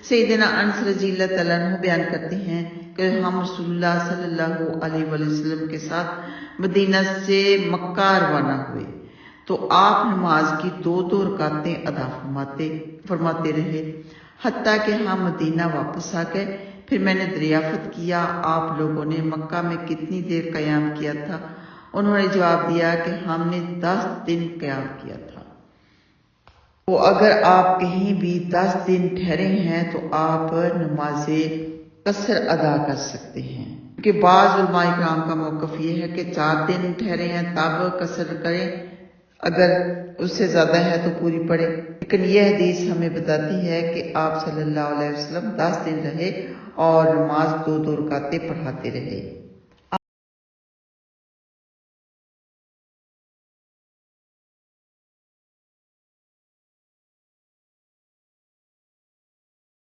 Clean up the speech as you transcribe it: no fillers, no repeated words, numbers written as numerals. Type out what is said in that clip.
سیدنا انس رضی اللہ تعالیٰ عنہ بیان کرتے ہیں کہ ہم رسول اللہ صلی اللہ علیہ وآلہ وسلم کے ساتھ مدینہ سے مکہ روانہ ہوئے تو آپ نماز کی 2 رکعتیں ادا فرماتے رہے حتیٰ کہ ہم مدینہ واپس آ گئے۔ پھر میں نے دریافت کیا آپ لوگوں نے مکہ میں کتنی دیر قیام کیا تھا؟ انہوں نے جواب دیا کہ ہم نے 10 دن قیام کیا تھا۔ تو اگر آپ کہیں بھی 10 دن ٹھہرے ہیں تو آپ نماز قصر ادا کر سکتے ہیں، کہ بعض علماء کرام کا موقف یہ ہے کہ 4 دن ٹھہرے ہیں تب قصر کریں، اگر اس سے زیادہ ہے تو پوری پڑھے، لیکن یہ حدیث ہمیں بتاتی ہے کہ آپ صلی اللہ علیہ وسلم 10 دن رہے اور نماز 2 رکعتیں پڑھاتے رہے۔